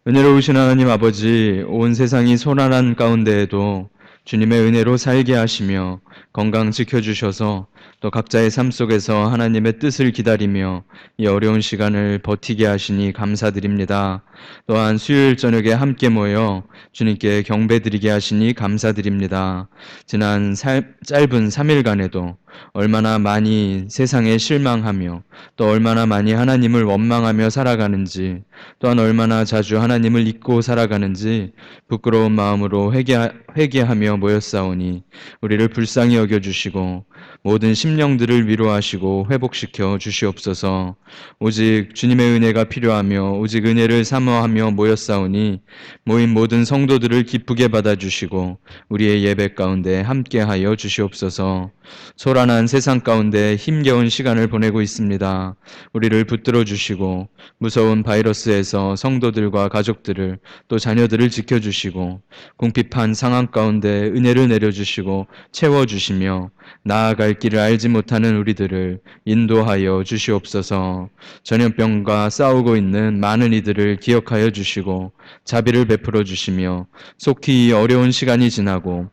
은혜로우신 하나님 아버지, 온 세상이 소란한 가운데에도 주님의 은혜로 살게 하시며 건강 지켜주셔서 또 각자의 삶 속에서 하나님의 뜻을 기다리며 이 어려운 시간을 버티게 하시니 감사드립니다. 또한 수요일 저녁에 함께 모여 주님께 경배드리게 하시니 감사드립니다. 지난 짧은 3일간에도 얼마나 많이 세상에 실망하며 또 얼마나 많이 하나님을 원망하며 살아가는지, 또한 얼마나 자주 하나님을 잊고 살아가는지 부끄러운 마음으로 회개하며 모였사오니 우리를 불쌍히 여겨주시고 모든 심령들을 위로하시고 회복시켜 주시옵소서. 오직 주님의 은혜가 필요하며 오직 은혜를 사모하며 모였사오니 모인 모든 성도들을 기쁘게 받아주시고 우리의 예배 가운데 함께하여 주시옵소서. 소란한 세상 가운데 힘겨운 시간을 보내고 있습니다. 우리를 붙들어 주시고 무서운 바이러스에서 성도들과 가족들을 또 자녀들을 지켜주시고 궁핍한 상황 가운데 은혜를 내려주시고 채워주시며 나아갈 길을 알지 못하는 우리들을 인도하여 주시옵소서. 전염병과 싸우고 있는 많은 이들을 기억하여 주시고 자비를 베풀어 주시며 속히 어려운 시간이 지나고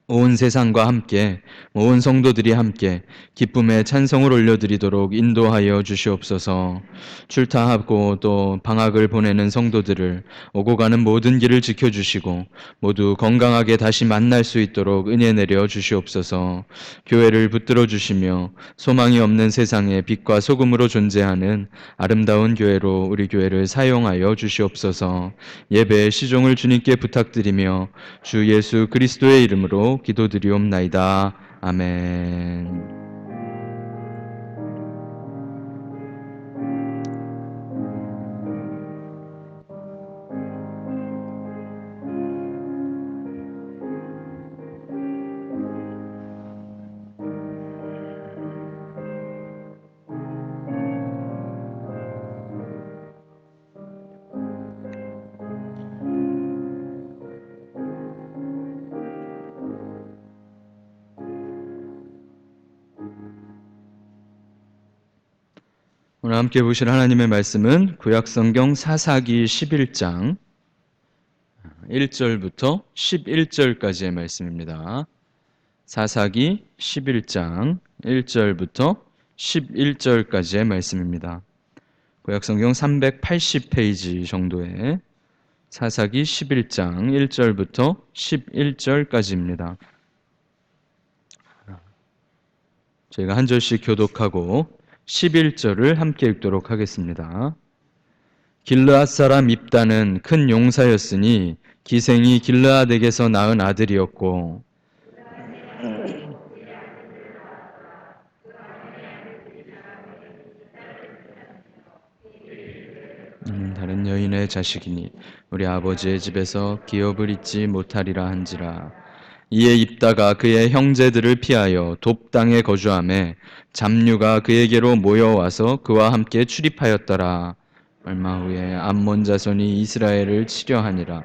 온 세상과 함께 온 성도들이 함께 기쁨의 찬송을 올려드리도록 인도하여 주시옵소서. 출타하고 또 방학을 보내는 성도들을 오고 가는 모든 길을 지켜주시고 모두 건강하게 다시 만날 수 있도록 은혜 내려 주시옵소서. 교회를 붙들어 주시며 소망이 없는 세상에 빛과 소금으로 존재하는 아름다운 교회로 우리 교회를 사용하여 주시옵소서. 예배의 시종을 주님께 부탁드리며 주 예수 그리스도의 이름으로 기도드리옵나이다. 아멘. 오늘 함께 보실 하나님의 말씀은 구약성경 사사기 11장 1절부터 11절까지의 말씀입니다. 사사기 11장 1절부터 11절까지의 말씀입니다. 구약성경 380페이지 정도의 사사기 11장 1절부터 11절까지입니다. 저희가 한 절씩 교독하고 11절을 함께 읽도록 하겠습니다. 길르앗 사람 입다는 큰 용사였으니 기생이 길르앗에게서 낳은 아들이었고 다른 여인의 자식이니 우리 아버지의 집에서 기업을 잊지 못하리라 한지라. 이에 입다가 그의 형제들을 피하여 돕 땅에 거주하매 잡류가 그에게로 모여와서 그와 함께 출입하였더라. 얼마 후에 암몬 자손이 이스라엘을 치려하니라.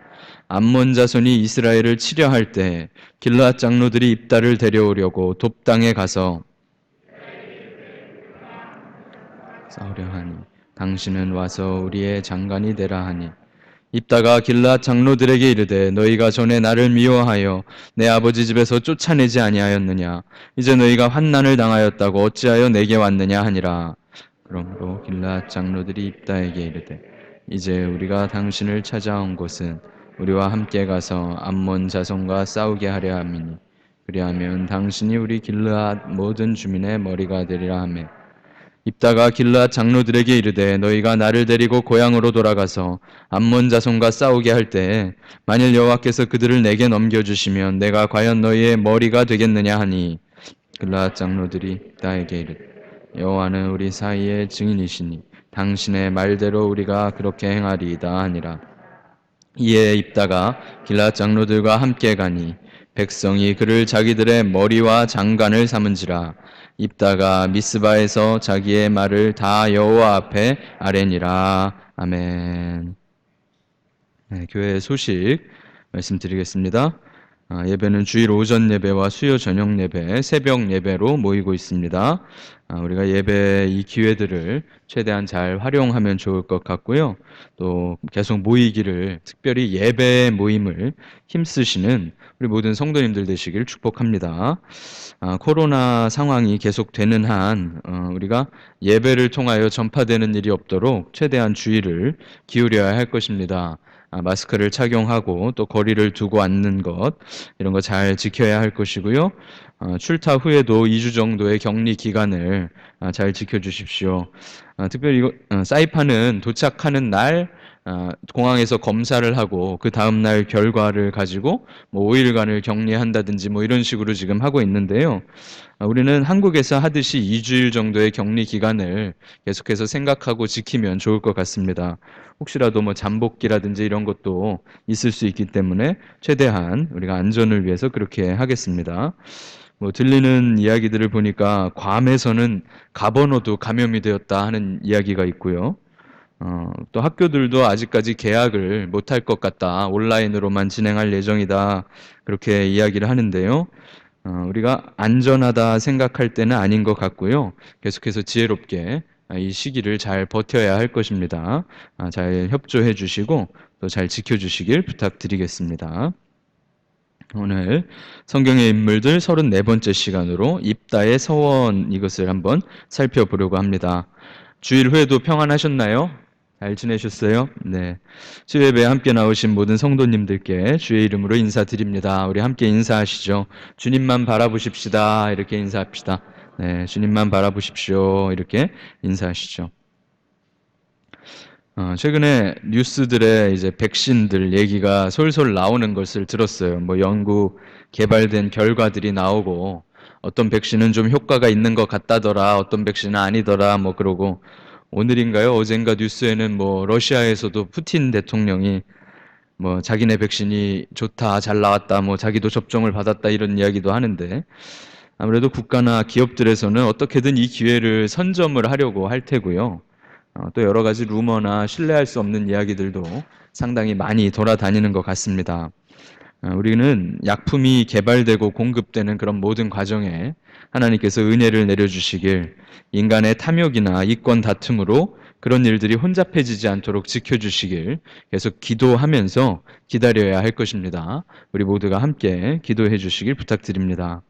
암몬 자손이 이스라엘을 치려할 때 길르앗 장로들이 입다를 데려오려고 돕 땅에 가서 싸우려 하니 당신은 와서 우리의 장관이 되라 하니 입다가 길르앗 장로들에게 이르되 너희가 전에 나를 미워하여 내 아버지 집에서 쫓아내지 아니하였느냐. 이제 너희가 환난을 당하였다고 어찌하여 내게 왔느냐 하니라. 그러므로 길르앗 장로들이 입다에게 이르되 이제 우리가 당신을 찾아온 곳은 우리와 함께 가서 암몬 자손과 싸우게 하려 함이니 그리하면 당신이 우리 길르앗 모든 주민의 머리가 되리라 하매 입다가 길르앗 장로들에게 이르되 너희가 나를 데리고 고향으로 돌아가서 암몬 자손과 싸우게 할 때에 만일 여호와께서 그들을 내게 넘겨주시면 내가 과연 너희의 머리가 되겠느냐 하니 길르앗 장로들이 입다에게 이르되 여호와는 우리 사이의 증인이시니 당신의 말대로 우리가 그렇게 행하리이다 하니라. 이에 입다가 길르앗 장로들과 함께 가니 백성이 그를 자기들의 머리와 장관을 삼은지라. 입다가 미스바에서 자기의 말을 다 여호와 앞에 아뢰니라. 아멘. 네, 교회 소식 말씀드리겠습니다. 예배는 주일 오전 예배와 수요 저녁 예배, 새벽 예배로 모이고 있습니다. 우리가 예배 이 기회들을 최대한 잘 활용하면 좋을 것 같고요. 또 계속 모이기를, 특별히 예배 모임을 힘쓰시는 우리 모든 성도님들 되시길 축복합니다. 코로나 상황이 계속되는 한 우리가 예배를 통하여 전파되는 일이 없도록 최대한 주의를 기울여야 할 것입니다. 마스크를 착용하고 또 거리를 두고 앉는 것, 이런 거 잘 지켜야 할 것이고요. 출타 후에도 2주 정도의 격리 기간을 잘 지켜주십시오. 특별히 사이판은 도착하는 날 공항에서 검사를 하고 그 다음 날 결과를 가지고 뭐 5일간을 격리한다든지 뭐 이런 식으로 지금 하고 있는데요. 우리는 한국에서 하듯이 2주일 정도의 격리 기간을 계속해서 생각하고 지키면 좋을 것 같습니다. 혹시라도 뭐 잠복기라든지 이런 것도 있을 수 있기 때문에 최대한 우리가 안전을 위해서 그렇게 하겠습니다. 뭐 들리는 이야기들을 보니까 괌에서는 가버너도 감염이 되었다 하는 이야기가 있고요. 또 학교들도 아직까지 개학을 못할 것 같다. 온라인으로만 진행할 예정이다. 그렇게 이야기를 하는데요. 우리가 안전하다 생각할 때는 아닌 것 같고요. 계속해서 지혜롭게 이 시기를 잘 버텨야 할 것입니다. 잘 협조해 주시고 또 잘 지켜주시길 부탁드리겠습니다. 오늘 성경의 인물들 34번째 시간으로 입다의 서원, 이것을 한번 살펴보려고 합니다. 주일 후에도 평안하셨나요? 잘 지내셨어요? 네. 수요예배에 함께 나오신 모든 성도님들께 주의 이름으로 인사드립니다. 우리 함께 인사하시죠. 주님만 바라보십시다. 이렇게 인사합시다. 네, 주님만 바라보십시오. 이렇게 인사하시죠. 최근에 뉴스들에 이제 백신들 얘기가 솔솔 나오는 것을 들었어요. 뭐 연구 개발된 결과들이 나오고 어떤 백신은 좀 효과가 있는 것 같다더라, 어떤 백신은 아니더라, 뭐 그러고 오늘인가요? 어젠가 뉴스에는 뭐 러시아에서도 푸틴 대통령이 뭐 자기네 백신이 좋다, 잘 나왔다, 뭐 자기도 접종을 받았다 이런 이야기도 하는데 아무래도 국가나 기업들에서는 어떻게든 이 기회를 선점을 하려고 할 테고요. 또 여러 가지 루머나 신뢰할 수 없는 이야기들도 상당히 많이 돌아다니는 것 같습니다. 우리는 약품이 개발되고 공급되는 그런 모든 과정에 하나님께서 은혜를 내려주시길, 인간의 탐욕이나 이권 다툼으로 그런 일들이 혼잡해지지 않도록 지켜주시길 계속 기도하면서 기다려야 할 것입니다. 우리 모두가 함께 기도해 주시길 부탁드립니다.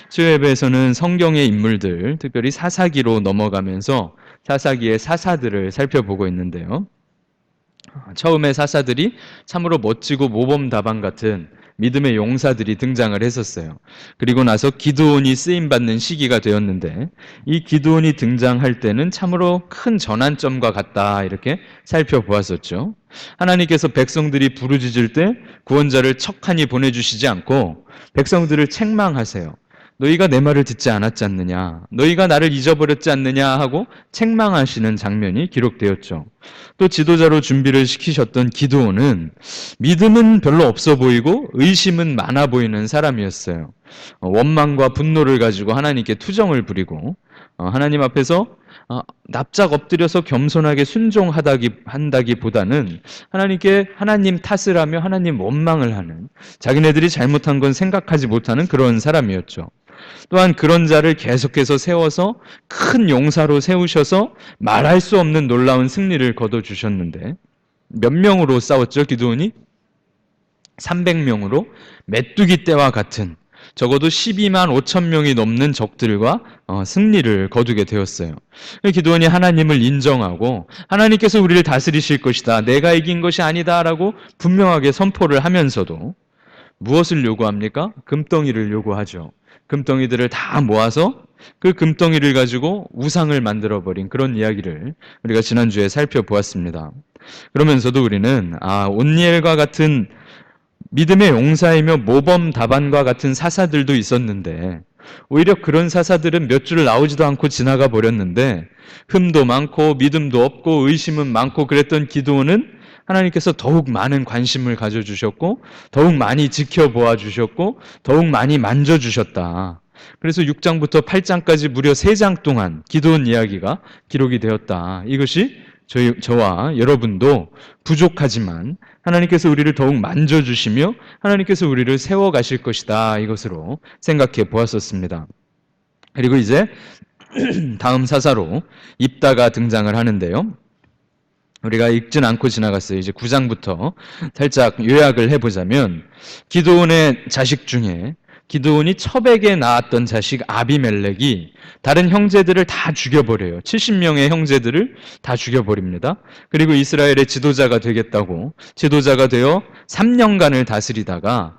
수요 예배에서는 성경의 인물들, 특별히 사사기로 넘어가면서 사사기의 사사들을 살펴보고 있는데요. 처음에 사사들이 참으로 멋지고 모범답안 같은 믿음의 용사들이 등장을 했었어요. 그리고 나서 기드온이 쓰임받는 시기가 되었는데 이 기드온이 등장할 때는 참으로 큰 전환점과 같다, 이렇게 살펴보았었죠. 하나님께서 백성들이 부르짖을 때 구원자를 척하니 보내주시지 않고 백성들을 책망하세요. 너희가 내 말을 듣지 않았지 않느냐, 너희가 나를 잊어버렸지 않느냐 하고 책망하시는 장면이 기록되었죠. 또 지도자로 준비를 시키셨던 기드온은 믿음은 별로 없어 보이고 의심은 많아 보이는 사람이었어요. 원망과 분노를 가지고 하나님께 투정을 부리고 하나님 앞에서 납작 엎드려서 겸손하게 순종한다기보다는 하나님께 하나님 탓을 하며 하나님 원망을 하는, 자기네들이 잘못한 건 생각하지 못하는 그런 사람이었죠. 또한 그런 자를 계속해서 세워서 큰 용사로 세우셔서 말할 수 없는 놀라운 승리를 거둬주셨는데 몇 명으로 싸웠죠, 기드온이? 300명으로 메뚜기 떼와 같은 적어도 12만 5천 명이 넘는 적들과 승리를 거두게 되었어요. 기드온이 하나님을 인정하고 하나님께서 우리를 다스리실 것이다, 내가 이긴 것이 아니다라고 분명하게 선포를 하면서도 무엇을 요구합니까? 금덩이를 요구하죠. 금덩이들을 다 모아서 그 금덩이를 가지고 우상을 만들어버린 그런 이야기를 우리가 지난주에 살펴보았습니다. 그러면서도 우리는 온니엘과 같은 믿음의 용사이며 모범 답안과 같은 사사들도 있었는데 오히려 그런 사사들은 몇 줄 나오지도 않고 지나가 버렸는데 흠도 많고 믿음도 없고 의심은 많고 그랬던 기드온은 하나님께서 더욱 많은 관심을 가져주셨고 더욱 많이 지켜보아 주셨고 더욱 많이 만져주셨다. 그래서 6장부터 8장까지 무려 3장 동안 기드온 이야기가 기록이 되었다. 이것이 저와 여러분도 부족하지만 하나님께서 우리를 더욱 만져주시며 하나님께서 우리를 세워가실 것이다. 이것으로 생각해 보았었습니다. 그리고 이제 다음 사사로 입다가 등장을 하는데요. 우리가 읽진 않고 지나갔어요. 이제 9장부터 살짝 요약을 해보자면 기드온의 자식 중에 기드온이 첩에게 낳았던 자식 아비멜렉이 다른 형제들을 다 죽여버려요. 70명의 형제들을 다 죽여버립니다. 그리고 이스라엘의 지도자가 되겠다고 지도자가 되어 3년간을 다스리다가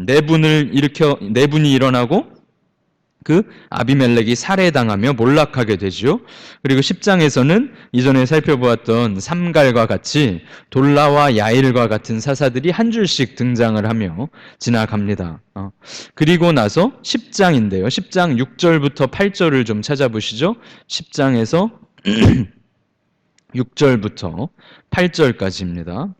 내분이 일어나고 그 아비멜렉이 살해당하며 몰락하게 되지요. 그리고 10장에서는 이전에 살펴보았던 삼갈과 같이 돌라와 야일과 같은 사사들이 한 줄씩 등장을 하며 지나갑니다. 그리고 나서 10장인데요. 10장 6절부터 8절을 좀 찾아보시죠. 10장에서 6절부터 8절까지입니다.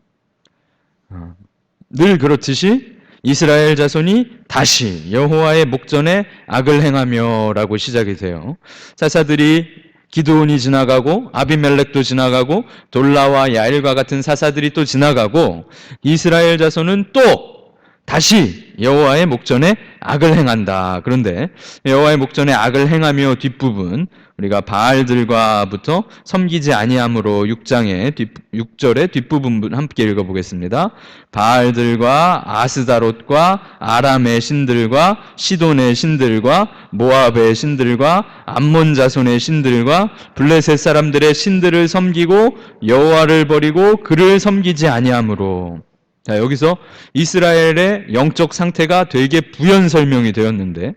늘 그렇듯이 이스라엘 자손이 다시 여호와의 목전에 악을 행하며라고 시작이 돼요. 사사들이 기드온이 지나가고 아비멜렉도 지나가고 돌라와 야일과 같은 사사들이 또 지나가고 이스라엘 자손은 또 다시 여호와의 목전에 악을 행한다. 그런데 여호와의 목전에 악을 행하며 뒷부분 우리가 바알들과부터 섬기지 아니함으로 6절의 뒷부분 함께 읽어보겠습니다. 바알들과 아스다롯과 아람의 신들과 시돈의 신들과 모압의 신들과 암몬 자손의 신들과 블레셋 사람들의 신들을 섬기고 여호와를 버리고 그를 섬기지 아니함으로. 자, 여기서 이스라엘의 영적 상태가 되게 부연 설명이 되었는데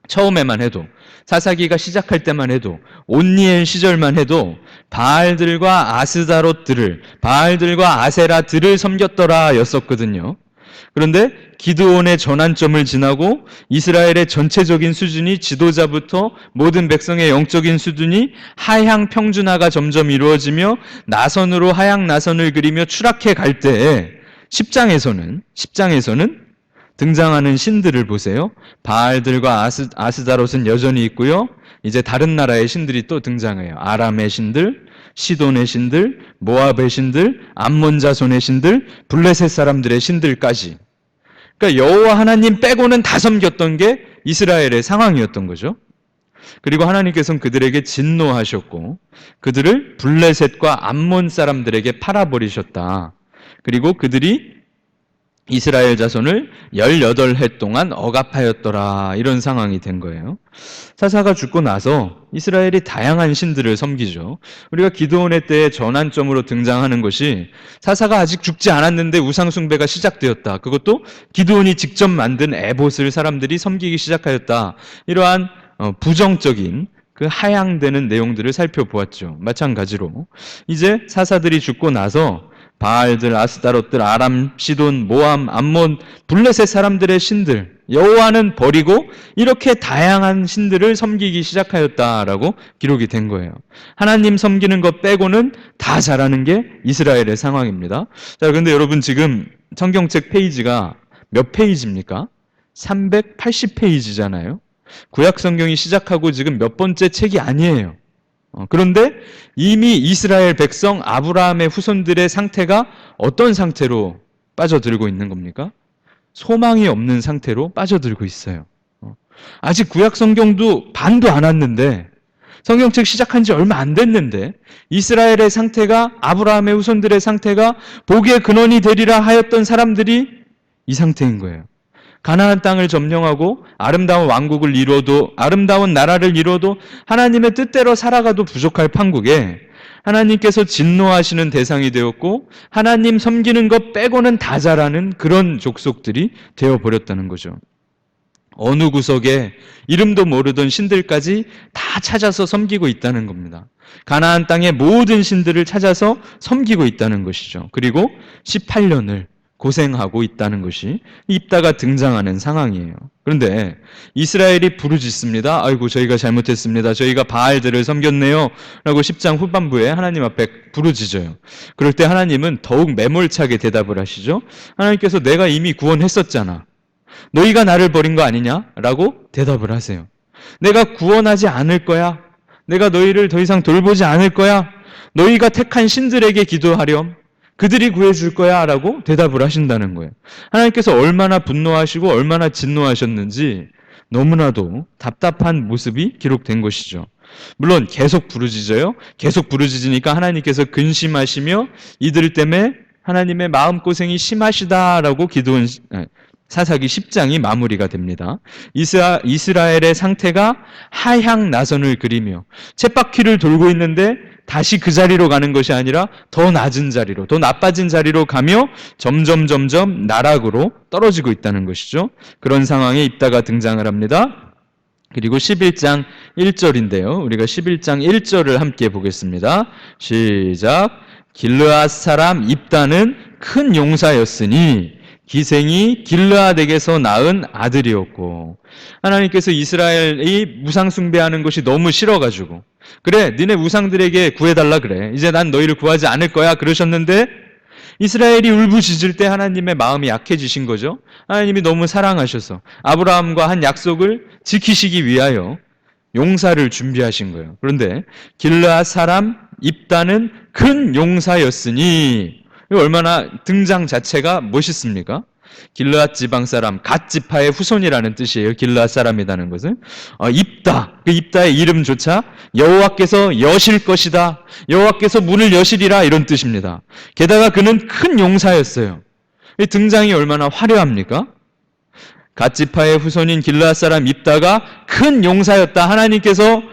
처음에만 해도 사사기가 시작할 때만 해도 온니엘 시절만 해도 바알들과 아스다롯들을 바알들과 아세라들을 섬겼더라 였었거든요. 그런데 기드온의 전환점을 지나고 이스라엘의 전체적인 수준이 지도자부터 모든 백성의 영적인 수준이 하향 평준화가 점점 이루어지며 나선으로 하향 나선을 그리며 추락해 갈 때에 10장에서는 등장하는 신들을 보세요. 바알들과 아스다롯은 여전히 있고요. 이제 다른 나라의 신들이 또 등장해요. 아람의 신들, 시돈의 신들, 모압의 신들, 암몬 자손의 신들, 블레셋 사람들의 신들까지. 그러니까 여호와 하나님 빼고는 다 섬겼던 게 이스라엘의 상황이었던 거죠. 그리고 하나님께서는 그들에게 진노하셨고 그들을 블레셋과 암몬 사람들에게 팔아버리셨다. 그리고 그들이 이스라엘 자손을 18해 동안 억압하였더라. 이런 상황이 된 거예요. 사사가 죽고 나서 이스라엘이 다양한 신들을 섬기죠. 우리가 기드온의 때의 전환점으로 등장하는 것이 사사가 아직 죽지 않았는데 우상숭배가 시작되었다. 그것도 기드온이 직접 만든 에봇을 사람들이 섬기기 시작하였다. 이러한 부정적인 그 하향되는 내용들을 살펴보았죠. 마찬가지로 이제 사사들이 죽고 나서 바알들, 아스다롯들, 아람, 시돈, 모함, 암몬, 블레셋 사람들의 신들, 여호와는 버리고 이렇게 다양한 신들을 섬기기 시작하였다라고 기록이 된 거예요. 하나님 섬기는 것 빼고는 다 잘하는 게 이스라엘의 상황입니다. 자, 그런데 여러분 지금 성경책 페이지가 몇 페이지입니까? 380페이지잖아요. 구약 성경이 시작하고 지금 몇 번째 책이 아니에요. 그런데 이미 이스라엘 백성 아브라함의 후손들의 상태가 어떤 상태로 빠져들고 있는 겁니까? 소망이 없는 상태로 빠져들고 있어요. 아직 구약 성경도 반도 안 왔는데 성경책 시작한 지 얼마 안 됐는데 이스라엘의 상태가 아브라함의 후손들의 상태가 복의 근원이 되리라 하였던 사람들이 이 상태인 거예요. 가나안 땅을 점령하고 아름다운 왕국을 이루어도 아름다운 나라를 이루어도 하나님의 뜻대로 살아가도 부족할 판국에 하나님께서 진노하시는 대상이 되었고 하나님 섬기는 것 빼고는 다 잘하는 그런 족속들이 되어버렸다는 거죠. 어느 구석에 이름도 모르던 신들까지 다 찾아서 섬기고 있다는 겁니다. 가나안 땅의 모든 신들을 찾아서 섬기고 있다는 것이죠. 그리고 18년을 고생하고 있다는 것이 입다가 등장하는 상황이에요. 그런데 이스라엘이 부르짖습니다. 아이고 저희가 잘못했습니다. 저희가 바알들을 섬겼네요. 라고 10장 후반부에 하나님 앞에 부르짖어요. 그럴 때 하나님은 더욱 매몰차게 대답을 하시죠. 하나님께서 내가 이미 구원했었잖아. 너희가 나를 버린 거 아니냐? 라고 대답을 하세요. 내가 구원하지 않을 거야. 내가 너희를 더 이상 돌보지 않을 거야. 너희가 택한 신들에게 기도하렴. 그들이 구해줄 거야 라고 대답을 하신다는 거예요. 하나님께서 얼마나 분노하시고 얼마나 진노하셨는지 너무나도 답답한 모습이 기록된 것이죠. 물론 계속 부르짖어요. 계속 부르짖으니까 하나님께서 근심하시며 이들 때문에 하나님의 마음고생이 심하시다라고 기도한 사사기 10장이 마무리가 됩니다. 이스라엘의 상태가 하향 나선을 그리며 쳇바퀴를 돌고 있는데 다시 그 자리로 가는 것이 아니라 더 낮은 자리로, 더 나빠진 자리로 가며 점점 나락으로 떨어지고 있다는 것이죠. 그런 상황에 입다가 등장을 합니다. 그리고 11장 1절인데요. 우리가 11장 1절을 함께 보겠습니다. 시작. 길르앗 사람 입다는 큰 용사였으니 기생이 길르앗에게서 낳은 아들이었고, 하나님께서 이스라엘이 우상 숭배하는 것이 너무 싫어가지고, 그래 니네 우상들에게 구해달라 그래, 이제 난 너희를 구하지 않을 거야 그러셨는데 이스라엘이 울부짖을 때 하나님의 마음이 약해지신 거죠. 하나님이 너무 사랑하셔서 아브라함과 한 약속을 지키시기 위하여 용사를 준비하신 거예요. 그런데 길르앗 사람 입다는 큰 용사였으니, 얼마나 등장 자체가 멋있습니까? 길르앗 지방 사람, 갓 지파의 후손이라는 뜻이에요. 길르앗 사람이라는 것은 입다, 그 입다의 이름조차 여호와께서 여실 것이다, 여호와께서 문을 여시리라, 이런 뜻입니다. 게다가 그는 큰 용사였어요. 이 등장이 얼마나 화려합니까? 갓 지파의 후손인 길르앗 사람 입다가 큰 용사였다. 하나님께서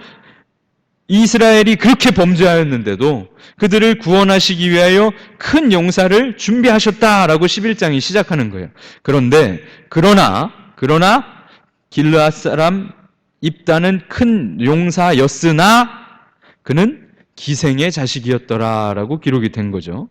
이스라엘이 그렇게 범죄하였는데도 그들을 구원하시기 위하여 큰 용사를 준비하셨다라고 11장이 시작하는 거예요. 그러나 길르앗 사람 입다는 큰 용사였으나 그는 기생의 자식이었더라라고 기록이 된 거죠.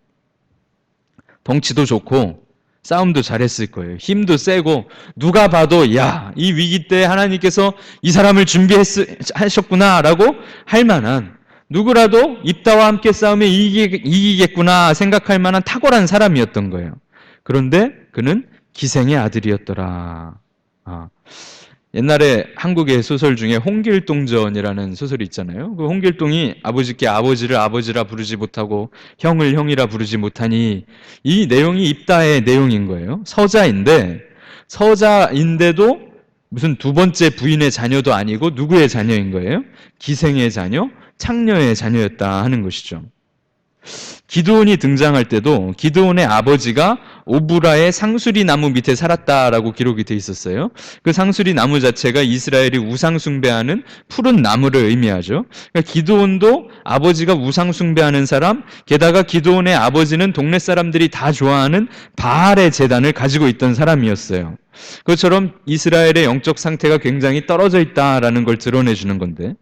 덩치도 좋고 싸움도 잘했을 거예요. 힘도 세고 누가 봐도 야, 이 위기 때 하나님께서 이 사람을 준비하셨구나라고 할 만한, 누구라도 입다와 함께 싸우면 이기겠구나 생각할 만한 탁월한 사람이었던 거예요. 그런데 그는 기생의 아들이었더라. 옛날에 한국의 소설 중에 홍길동전이라는 소설이 있잖아요. 그 홍길동이 아버지께 아버지를 아버지라 부르지 못하고 형을 형이라 부르지 못하니, 이 내용이 입다의 내용인 거예요. 서자인데도 무슨 두 번째 부인의 자녀도 아니고 누구의 자녀인 거예요? 기생의 자녀, 창녀의 자녀였다 하는 것이죠. 기드온이 등장할 때도 기드온의 아버지가 오브라의 상수리 나무 밑에 살았다라고 기록이 돼 있었어요. 그 상수리 나무 자체가 이스라엘이 우상 숭배하는 푸른 나무를 의미하죠. 그러니까 기드온도 아버지가 우상 숭배하는 사람, 게다가 기드온의 아버지는 동네 사람들이 다 좋아하는 바알의 제단을 가지고 있던 사람이었어요. 그것처럼 이스라엘의 영적 상태가 굉장히 떨어져 있다라는 걸 드러내주는 건데,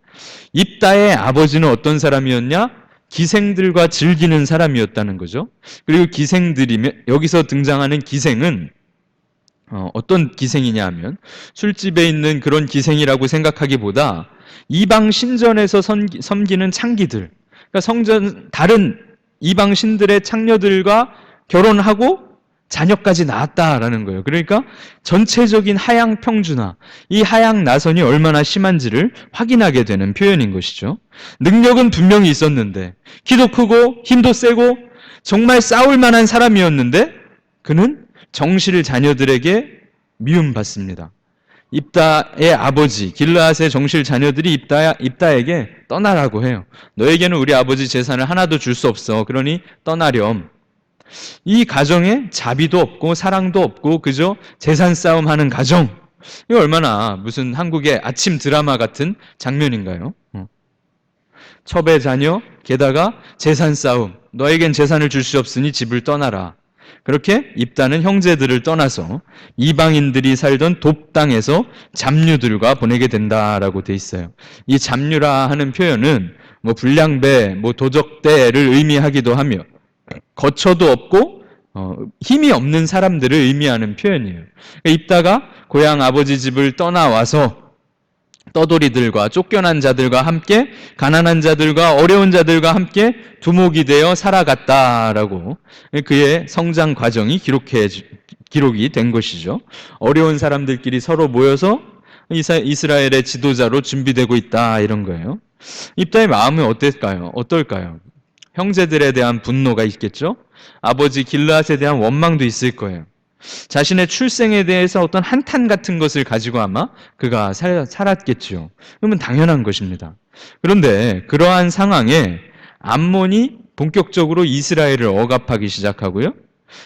입다의 아버지는 어떤 사람이었냐? 기생들과 즐기는 사람이었다는 거죠. 그리고 기생들이면, 여기서 등장하는 기생은 어떤 기생이냐 하면 술집에 있는 그런 기생이라고 생각하기보다 이방 신전에서 섬기는 창기들, 그러니까 다른 이방 신들의 창녀들과 결혼하고 자녀까지 낳았다라는 거예요. 그러니까 전체적인 하향 평준화, 이 하향 나선이 얼마나 심한지를 확인하게 되는 표현인 것이죠. 능력은 분명히 있었는데, 키도 크고 힘도 세고 정말 싸울 만한 사람이었는데 그는 정실 자녀들에게 미움받습니다. 입다의 아버지 길르앗의 정실 자녀들이 입다에게 떠나라고 해요. 너에게는 우리 아버지 재산을 하나도 줄 수 없어. 그러니 떠나렴. 이 가정에 자비도 없고 사랑도 없고 그저 재산 싸움하는 가정, 이거 얼마나 무슨 한국의 아침 드라마 같은 장면인가요? 첩의 자녀, 게다가 재산 싸움, 너에겐 재산을 줄 수 없으니 집을 떠나라. 그렇게 입다는 형제들을 떠나서 이방인들이 살던 돕 땅에서 잡류들과 보내게 된다라고 돼 있어요. 이 잡류라 하는 표현은 불량배, 도적대를 의미하기도 하며 거처도 없고 힘이 없는 사람들을 의미하는 표현이에요. 입다가 고향 아버지 집을 떠나와서 떠돌이들과 쫓겨난 자들과 함께, 가난한 자들과 어려운 자들과 함께 두목이 되어 살아갔다라고 그의 성장 과정이 기록이 된 것이죠. 어려운 사람들끼리 서로 모여서 이스라엘의 지도자로 준비되고 있다, 이런 거예요. 입다의 마음은 어떨까요? 형제들에 대한 분노가 있겠죠? 아버지 길르앗에 대한 원망도 있을 거예요. 자신의 출생에 대해서 어떤 한탄 같은 것을 가지고 아마 그가 살았겠죠. 그러면 당연한 것입니다. 그런데 그러한 상황에 암몬이 본격적으로 이스라엘을 억압하기 시작하고요.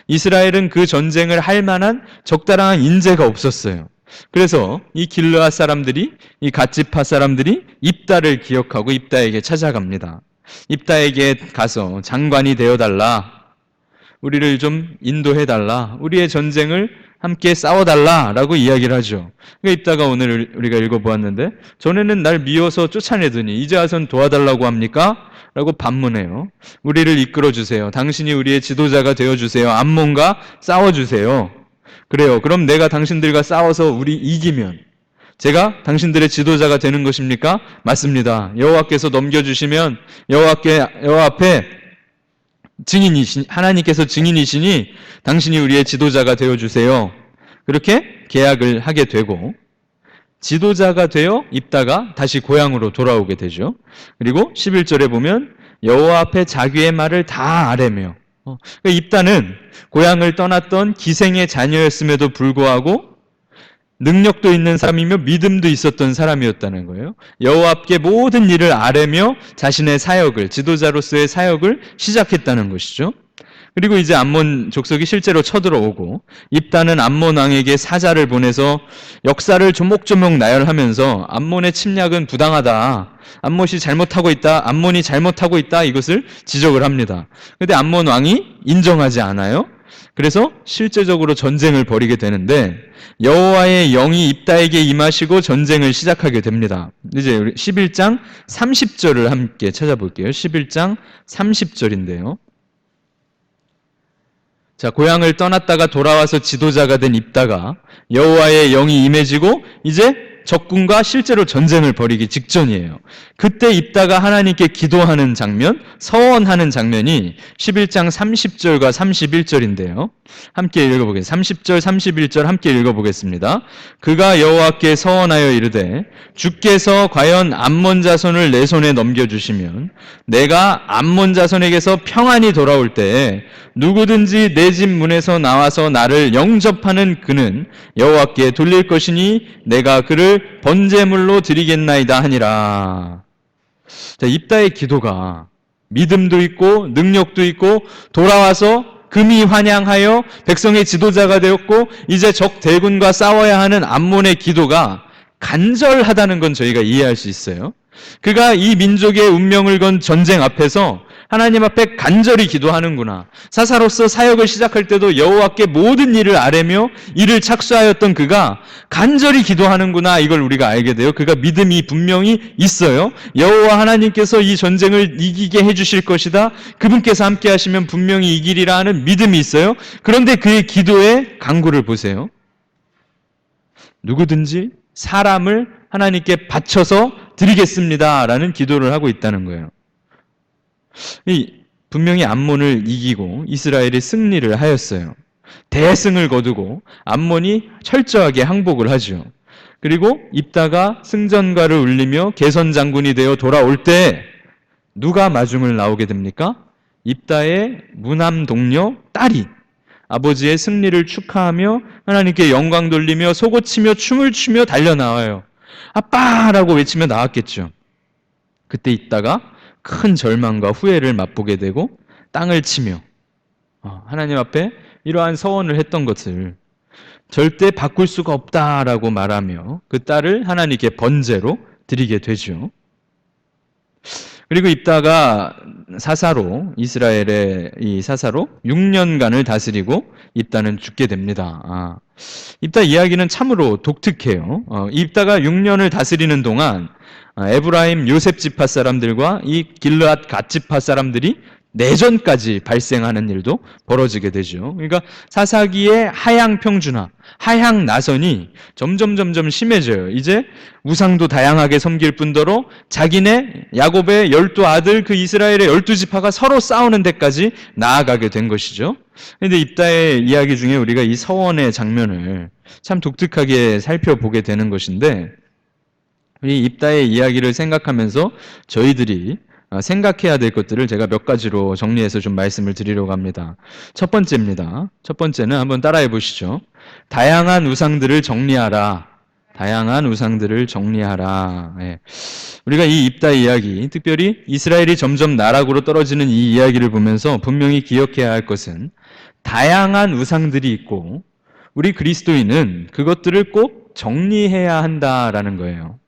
이스라엘은 그 전쟁을 할 만한 적당한 인재가 없었어요. 그래서 이 길르앗 사람들이, 이 갓지파 사람들이 입다를 기억하고 입다에게 찾아갑니다. 입다에게 가서 장관이 되어달라. 우리를 좀 인도해달라. 우리의 전쟁을 함께 싸워달라라고 이야기를 하죠. 그러니까 입다가 오늘 우리가 읽어보았는데 전에는 날 미워서 쫓아내더니 이제 와선 도와달라고 합니까? 라고 반문해요. 우리를 이끌어주세요. 당신이 우리의 지도자가 되어주세요. 암몬과 싸워주세요. 그래요. 그럼 내가 당신들과 싸워서 우리 이기면 제가 당신들의 지도자가 되는 것입니까? 맞습니다. 여호와께서 넘겨주시면 여호와 앞에 하나님께서 증인이시니 당신이 우리의 지도자가 되어주세요. 그렇게 계약을 하게 되고 지도자가 되어 입다가 다시 고향으로 돌아오게 되죠. 그리고 11절에 보면 여호와 앞에 자기의 말을 다 아뢰며 입다는 고향을 떠났던 기생의 자녀였음에도 불구하고 능력도 있는 사람이며 믿음도 있었던 사람이었다는 거예요. 여호와께 모든 일을 아뢰며 자신의 사역을, 지도자로서의 사역을 시작했다는 것이죠. 그리고 이제 암몬 족속이 실제로 쳐들어오고 입다는 암몬 왕에게 사자를 보내서 역사를 조목조목 나열하면서 암몬의 침략은 부당하다. 암몬이 잘못하고 있다. 이것을 지적을 합니다. 그런데 암몬 왕이 인정하지 않아요. 그래서 실제적으로 전쟁을 벌이게 되는데 여호와의 영이 입다에게 임하시고 전쟁을 시작하게 됩니다. 이제 우리 11장 30절을 함께 찾아볼게요. 11장 30절인데요. 자, 고향을 떠났다가 돌아와서 지도자가 된 입다가 여호와의 영이 임해지고 이제 적군과 실제로 전쟁을 벌이기 직전이에요. 그때 입다가 하나님께 기도하는 장면, 서원하는 장면이 11장 30절과 31절인데요. 함께 읽어보겠습니다. 30절, 31절 함께 읽어보겠습니다. 그가 여호와께 서원하여 이르되 주께서 과연 암몬 자손을 내 손에 넘겨주시면 내가 암몬 자손에게서 평안히 돌아올 때에 누구든지 내 집 문에서 나와서 나를 영접하는 그는 여호와께 돌릴 것이니 내가 그를 번제물로 드리겠나이다 하니라. 자, 입다의 기도가 믿음도 있고 능력도 있고 돌아와서 금이 환향하여 백성의 지도자가 되었고 이제 적 대군과 싸워야 하는 암몬의 기도가 간절하다는 건 저희가 이해할 수 있어요. 그가 이 민족의 운명을 건 전쟁 앞에서 하나님 앞에 간절히 기도하는구나. 사사로서 사역을 시작할 때도 여호와께 모든 일을 아뢰며 이를 착수하였던 그가 간절히 기도하는구나. 이걸 우리가 알게 돼요. 그가 믿음이 분명히 있어요. 여호와 하나님께서 이 전쟁을 이기게 해주실 것이다. 그분께서 함께 하시면 분명히 이기리라 하는 믿음이 있어요. 그런데 그의 기도의 강구를 보세요. 누구든지 사람을 하나님께 바쳐서 드리겠습니다라는 기도를 하고 있다는 거예요. 분명히 암몬을 이기고 이스라엘이 승리를 하였어요. 대승을 거두고 암몬이 철저하게 항복을 하죠. 그리고 입다가 승전가를 울리며 개선 장군이 되어 돌아올 때 누가 마중을 나오게 됩니까? 입다의 무남 동료 딸이 아버지의 승리를 축하하며 하나님께 영광 돌리며 속옷치며 춤을 추며 달려나와요. 아빠라고 외치며 나왔겠죠. 그때 입다가 큰 절망과 후회를 맛보게 되고 땅을 치며 하나님 앞에 이러한 서원을 했던 것을 절대 바꿀 수가 없다라고 말하며 그 딸을 하나님께 번제로 드리게 되죠. 그리고 입다가 이스라엘의 이 사사로 6년간을 다스리고 입다는 죽게 됩니다. 입다 이야기는 참으로 독특해요. 입다가 6년을 다스리는 동안 에브라임 요셉 지파 사람들과 이 길르앗 갓 지파 사람들이 내전까지 발생하는 일도 벌어지게 되죠. 그러니까 사사기의 하향 평준화, 하향 나선이 점점 심해져요. 이제 우상도 다양하게 섬길 뿐더러 자기네 야곱의 12아들 그 이스라엘의 12지파가 서로 싸우는 데까지 나아가게 된 것이죠. 그런데 입다의 이야기 중에 우리가 이 서원의 장면을 참 독특하게 살펴보게 되는 것인데 이 입다의 이야기를 생각하면서 저희들이 생각해야 될 것들을 제가 몇 가지로 정리해서 좀 말씀을 드리려고 합니다. 첫 번째입니다. 첫 번째는 한번 따라해 보시죠. 다양한 우상들을 정리하라. 다양한 우상들을 정리하라. 예. 우리가 이 입다 이야기, 특별히 이스라엘이 점점 나락으로 떨어지는 이 이야기를 보면서 분명히 기억해야 할 것은 다양한 우상들이 있고 우리 그리스도인은 그것들을 꼭 정리해야 한다라는 거예요.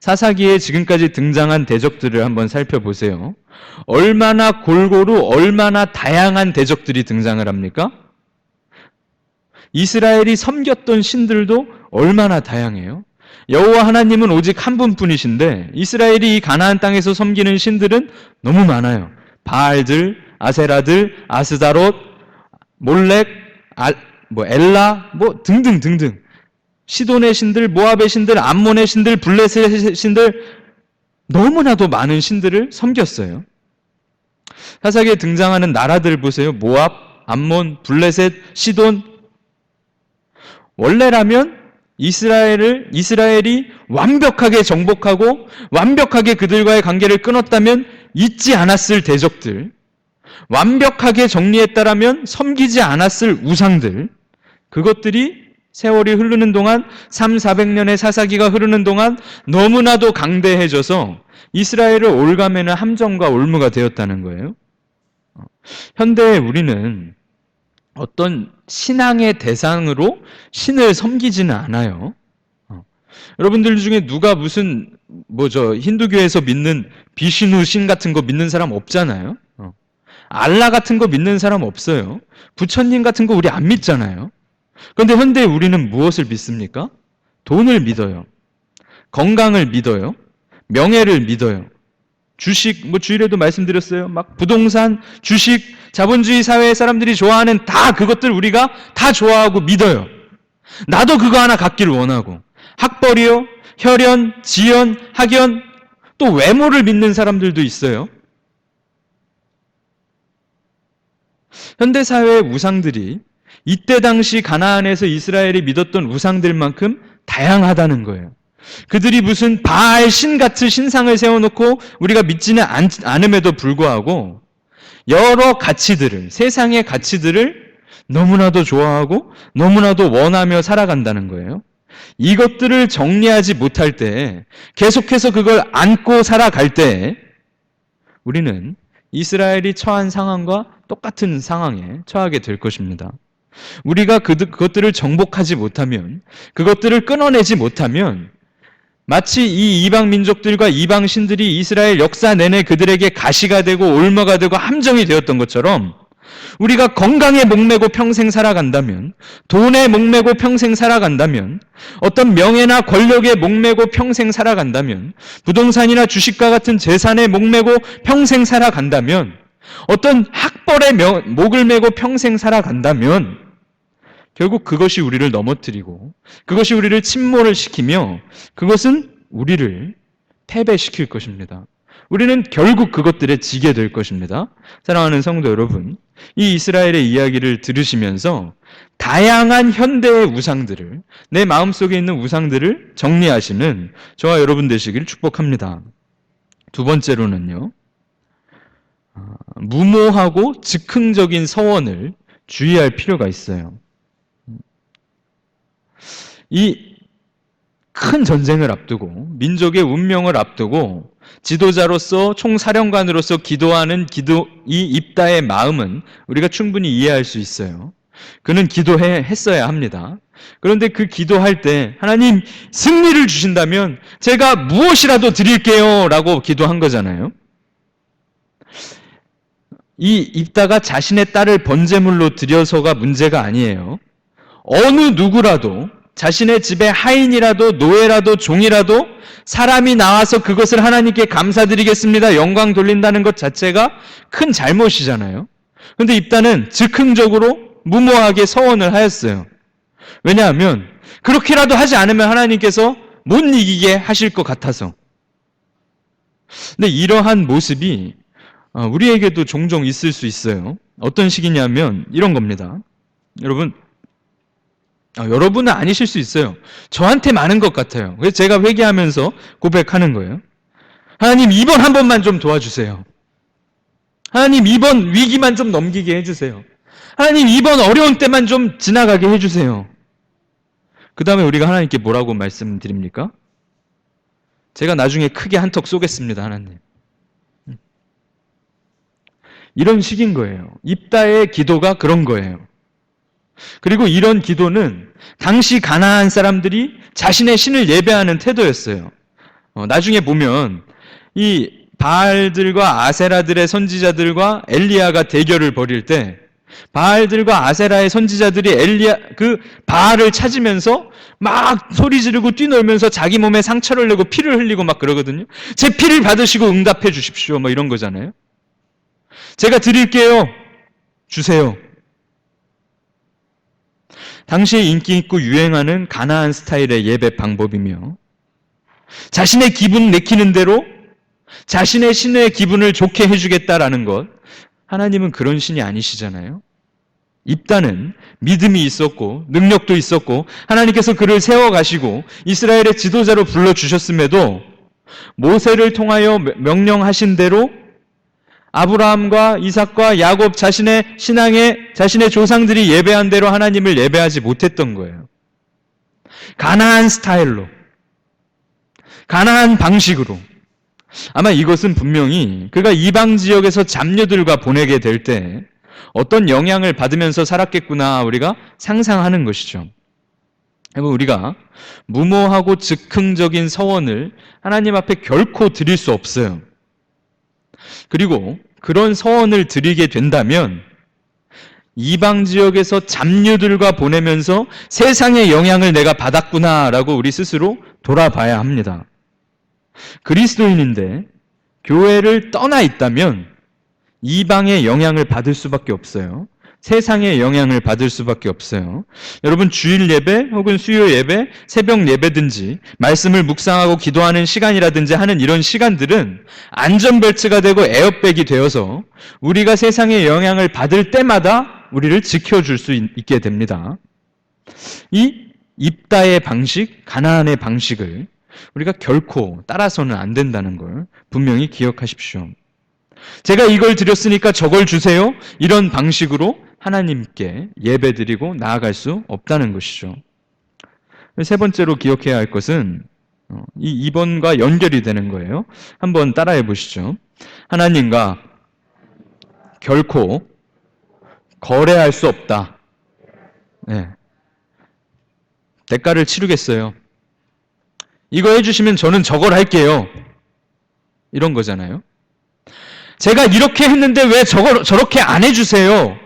사사기에 지금까지 등장한 대적들을 한번 살펴보세요. 얼마나 골고루 얼마나 다양한 대적들이 등장을 합니까? 이스라엘이 섬겼던 신들도 얼마나 다양해요. 여호와 하나님은 오직 한 분뿐이신데 이스라엘이 이 가나안 땅에서 섬기는 신들은 너무 많아요. 바알들, 아세라들, 아스다롯, 몰렉, 엘라, 등등등등. 시돈의 신들, 모압의 신들, 암몬의 신들, 블레셋의 신들, 너무나도 많은 신들을 섬겼어요. 사사기에 등장하는 나라들 보세요. 모압, 암몬, 블레셋, 시돈. 원래라면 이스라엘이 완벽하게 정복하고 완벽하게 그들과의 관계를 끊었다면 잊지 않았을 대적들, 완벽하게 정리했다라면 섬기지 않았을 우상들, 그것들이 세월이 흐르는 동안 300~400년의 사사기가 흐르는 동안 너무나도 강대해져서 이스라엘을 올가매는 함정과 올무가 되었다는 거예요. 현대에 우리는 어떤 신앙의 대상으로 신을 섬기지는 않아요. 여러분들 중에 누가 무슨 힌두교에서 믿는 비슈누 신 같은 거 믿는 사람 없잖아요. 알라 같은 거 믿는 사람 없어요. 부처님 같은 거 우리 안 믿잖아요. 그런데 현대에 우리는 무엇을 믿습니까? 돈을 믿어요. 건강을 믿어요. 명예를 믿어요. 주식, 주일에도 말씀드렸어요. 막 부동산, 주식, 자본주의 사회의 사람들이 좋아하는 다 그것들 우리가 다 좋아하고 믿어요. 나도 그거 하나 갖기를 원하고. 학벌이요, 혈연, 지연, 학연, 또 외모를 믿는 사람들도 있어요. 현대사회의 우상들이 이때 당시 가나안에서 이스라엘이 믿었던 우상들만큼 다양하다는 거예요. 그들이 무슨 바알 신 같은 신상을 세워놓고 우리가 믿지는 않음에도 불구하고 여러 가치들을, 세상의 가치들을 너무나도 좋아하고 너무나도 원하며 살아간다는 거예요. 이것들을 정리하지 못할 때, 계속해서 그걸 안고 살아갈 때 우리는 이스라엘이 처한 상황과 똑같은 상황에 처하게 될 것입니다. 우리가 그것들을 정복하지 못하면, 그것들을 끊어내지 못하면 마치 이 이방 민족들과 이방 신들이 이스라엘 역사 내내 그들에게 가시가 되고 올무가 되고 함정이 되었던 것처럼 우리가 건강에 목매고 평생 살아간다면, 돈에 목매고 평생 살아간다면, 어떤 명예나 권력에 목매고 평생 살아간다면, 부동산이나 주식과 같은 재산에 목매고 평생 살아간다면, 어떤 학벌에 목을 매고 평생 살아간다면 결국 그것이 우리를 넘어뜨리고 그것이 우리를 침몰을 시키며 그것은 우리를 패배시킬 것입니다. 우리는 결국 그것들에 지게 될 것입니다. 사랑하는 성도 여러분, 이 이스라엘의 이야기를 들으시면서 다양한 현대의 우상들을, 내 마음속에 있는 우상들을 정리하시는 저와 여러분 되시기를 축복합니다. 두 번째로는요, 무모하고 즉흥적인 서원을 주의할 필요가 있어요. 이 큰 전쟁을 앞두고 민족의 운명을 앞두고 지도자로서 총사령관으로서 기도하는 이 입다의 마음은 우리가 충분히 이해할 수 있어요. 그는 기도했어야 합니다. 그런데 그 기도할 때 하나님 승리를 주신다면 제가 무엇이라도 드릴게요 라고 기도한 거잖아요. 이 입다가 자신의 딸을 번제물로 드려서가 문제가 아니에요. 어느 누구라도 자신의 집에 하인이라도 노예라도 종이라도 사람이 나와서 그것을 하나님께 감사드리겠습니다, 영광 돌린다는 것 자체가 큰 잘못이잖아요. 그런데 입다는 즉흥적으로 무모하게 서원을 하였어요. 왜냐하면 그렇게라도 하지 않으면 하나님께서 못 이기게 하실 것 같아서. 근데 이러한 모습이 우리에게도 종종 있을 수 있어요. 어떤 식이냐면 이런 겁니다. 여러분, 여러분은 아니실 수 있어요. 저한테 많은 것 같아요. 그래서 제가 회개하면서 고백하는 거예요. 하나님, 이번 한 번만 좀 도와주세요. 하나님, 이번 위기만 좀 넘기게 해주세요. 하나님, 이번 어려운 때만 좀 지나가게 해주세요. 그 다음에 우리가 하나님께 뭐라고 말씀드립니까? 제가 나중에 크게 한턱 쏘겠습니다, 하나님. 이런 식인 거예요. 입다의 기도가 그런 거예요. 그리고 이런 기도는 당시 가나안 사람들이 자신의 신을 예배하는 태도였어요. 나중에 보면 이 바알들과 아세라들의 선지자들과 엘리야가 대결을 벌일 때 바알들과 아세라의 선지자들이 그 바알을 찾으면서 막 소리 지르고 뛰놀면서 자기 몸에 상처를 내고 피를 흘리고 막 그러거든요. 제 피를 받으시고 응답해 주십시오. 뭐 이런 거잖아요. 제가 드릴게요. 주세요. 당시에 인기 있고 유행하는 가나안 스타일의 예배 방법이며 자신의 기분 내키는 대로 자신의 신의 기분을 좋게 해주겠다라는 것, 하나님은 그런 신이 아니시잖아요. 입다는 믿음이 있었고 능력도 있었고 하나님께서 그를 세워가시고 이스라엘의 지도자로 불러주셨음에도 모세를 통하여 명령하신 대로 아브라함과 이삭과 야곱 자신의 신앙에 자신의 조상들이 예배한 대로 하나님을 예배하지 못했던 거예요. 가나안 스타일로, 가나안 방식으로. 아마 이것은 분명히 그가 이방 지역에서 잡녀들과 보내게 될 때 어떤 영향을 받으면서 살았겠구나 우리가 상상하는 것이죠. 여러분, 우리가 무모하고 즉흥적인 서원을 하나님 앞에 결코 드릴 수 없어요. 그리고 그런 서원을 드리게 된다면 이방 지역에서 잡녀들과 보내면서 세상의 영향을 내가 받았구나라고 우리 스스로 돌아봐야 합니다. 그리스도인인데 교회를 떠나 있다면 이방의 영향을 받을 수밖에 없어요. 세상의 영향을 받을 수밖에 없어요. 여러분, 주일 예배 혹은 수요 예배, 새벽 예배든지 말씀을 묵상하고 기도하는 시간이라든지 하는 이런 시간들은 안전벨트가 되고 에어백이 되어서 우리가 세상의 영향을 받을 때마다 우리를 지켜줄 수 있게 됩니다. 이 입다의 방식, 가나안의 방식을 우리가 결코 따라서는 안 된다는 걸 분명히 기억하십시오. 제가 이걸 드렸으니까 저걸 주세요. 이런 방식으로 하나님께 예배드리고 나아갈 수 없다는 것이죠. 세 번째로 기억해야 할 것은 이 2번과 연결이 되는 거예요. 한번 따라해 보시죠. 하나님과 결코 거래할 수 없다. 네. 대가를 치르겠어요. 이거 해주시면 저는 저걸 할게요. 이런 거잖아요. 제가 이렇게 했는데 왜 저렇게 안 해주세요?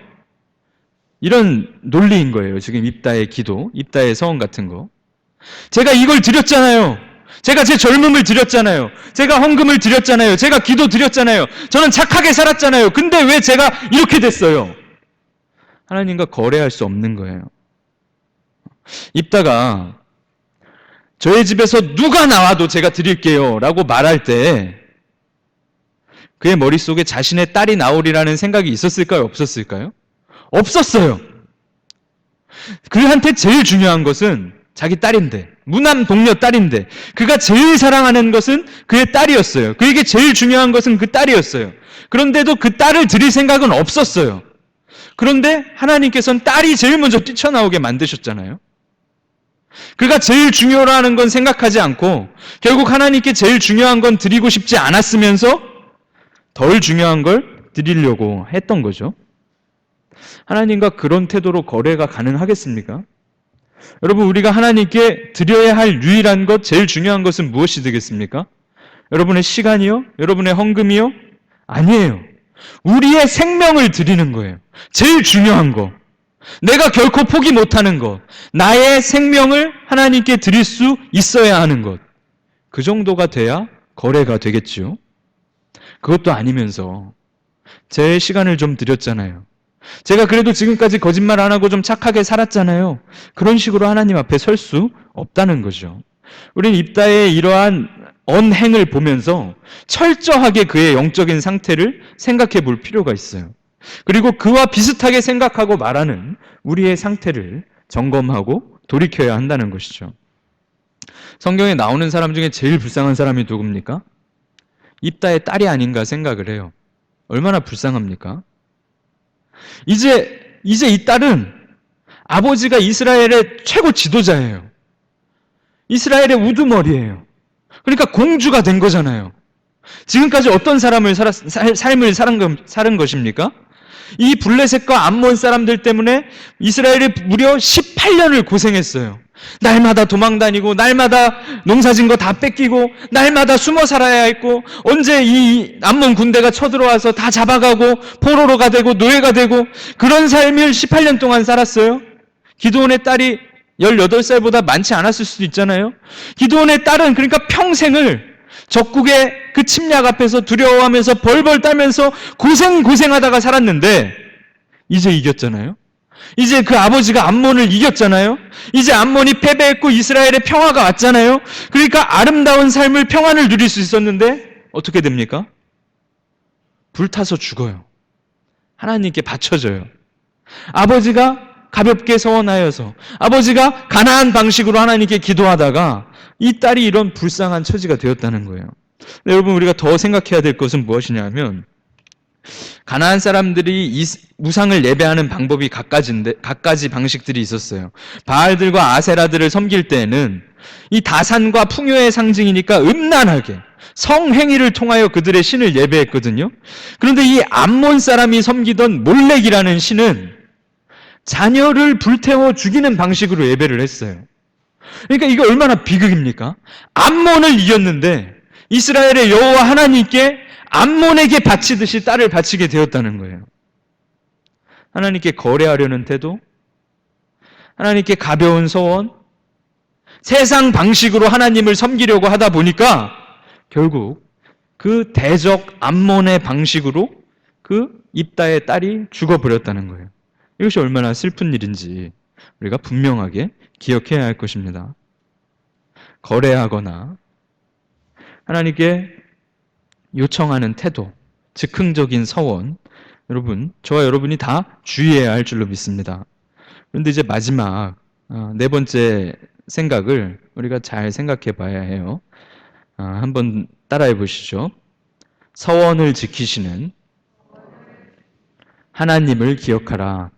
이런 논리인 거예요. 지금 입다의 기도, 입다의 서원 같은 거. 제가 이걸 드렸잖아요. 제가 제 젊음을 드렸잖아요. 제가 헌금을 드렸잖아요. 제가 기도 드렸잖아요. 저는 착하게 살았잖아요. 근데 왜 제가 이렇게 됐어요? 하나님과 거래할 수 없는 거예요. 입다가 저희 집에서 누가 나와도 제가 드릴게요 라고 말할 때 그의 머릿속에 자신의 딸이 나오리라는 생각이 있었을까요? 없었을까요? 없었어요. 그한테 제일 중요한 것은 자기 딸인데, 무남 동료 딸인데, 그가 제일 사랑하는 것은 그의 딸이었어요. 그에게 제일 중요한 것은 그 딸이었어요. 그런데도 그 딸을 드릴 생각은 없었어요. 그런데 하나님께서는 딸이 제일 먼저 뛰쳐나오게 만드셨잖아요. 그가 제일 중요하는 건 생각하지 않고 결국 하나님께 제일 중요한 건 드리고 싶지 않았으면서 덜 중요한 걸 드리려고 했던 거죠. 하나님과 그런 태도로 거래가 가능하겠습니까? 여러분, 우리가 하나님께 드려야 할 유일한 것, 제일 중요한 것은 무엇이 되겠습니까? 여러분의 시간이요? 여러분의 헌금이요? 아니에요. 우리의 생명을 드리는 거예요. 제일 중요한 거. 내가 결코 포기 못하는 것. 나의 생명을 하나님께 드릴 수 있어야 하는 것. 그 정도가 돼야 거래가 되겠죠. 그것도 아니면서 제 시간을 좀 드렸잖아요. 제가 그래도 지금까지 거짓말 안 하고 좀 착하게 살았잖아요. 그런 식으로 하나님 앞에 설 수 없다는 거죠. 우리는 입다의 이러한 언행을 보면서 철저하게 그의 영적인 상태를 생각해 볼 필요가 있어요. 그리고 그와 비슷하게 생각하고 말하는 우리의 상태를 점검하고 돌이켜야 한다는 것이죠. 성경에 나오는 사람 중에 제일 불쌍한 사람이 누굽니까? 입다의 딸이 아닌가 생각을 해요. 얼마나 불쌍합니까? 이제 이 딸은 아버지가 이스라엘의 최고 지도자예요. 이스라엘의 우두머리예요. 그러니까 공주가 된 거잖아요. 지금까지 어떤 삶을 사는 것입니까? 이 블레셋과 암몬 사람들 때문에 이스라엘이 무려 18년을 고생했어요. 날마다 도망다니고 날마다 농사진 거 다 뺏기고 날마다 숨어 살아야 했고 언제 이 암몬 군대가 쳐들어와서 다 잡아가고 포로로가 되고 노예가 되고 그런 삶을 18년 동안 살았어요. 기드온의 딸이 18살보다 많지 않았을 수도 있잖아요. 기드온의 딸은 그러니까 평생을 적국의 그 침략 앞에서 두려워하면서 벌벌 떨면서 고생하다가 살았는데 이제 이겼잖아요. 이제 그 아버지가 암몬을 이겼잖아요. 이제 암몬이 패배했고 이스라엘의 평화가 왔잖아요. 그러니까 아름다운 삶을 평안을 누릴 수 있었는데 어떻게 됩니까? 불타서 죽어요. 하나님께 바쳐져요. 아버지가 가볍게 서원하여서 아버지가 가나안 방식으로 하나님께 기도하다가 이 딸이 이런 불쌍한 처지가 되었다는 거예요. 여러분 우리가 더 생각해야 될 것은 무엇이냐면 가나안 사람들이 이 우상을 예배하는 방법이 갖가지 방식들이 있었어요. 바알들과 아세라들을 섬길 때에는 이 다산과 풍요의 상징이니까 음란하게 성행위를 통하여 그들의 신을 예배했거든요. 그런데 이 암몬 사람이 섬기던 몰렉이라는 신은 자녀를 불태워 죽이는 방식으로 예배를 했어요. 그러니까 이게 얼마나 비극입니까? 암몬을 이겼는데 이스라엘의 여호와 하나님께 암몬에게 바치듯이 딸을 바치게 되었다는 거예요. 하나님께 거래하려는 태도, 하나님께 가벼운 소원, 세상 방식으로 하나님을 섬기려고 하다 보니까 결국 그 대적 암몬의 방식으로 그 입다의 딸이 죽어버렸다는 거예요. 이것이 얼마나 슬픈 일인지 우리가 분명하게 기억해야 할 것입니다. 거래하거나 하나님께 요청하는 태도, 즉흥적인 서원, 여러분, 저와 여러분이 다 주의해야 할 줄로 믿습니다. 그런데 이제 마지막 네 번째 생각을 우리가 잘 생각해 봐야 해요. 한번 따라해 보시죠. 서원을 지키시는 하나님을 기억하라.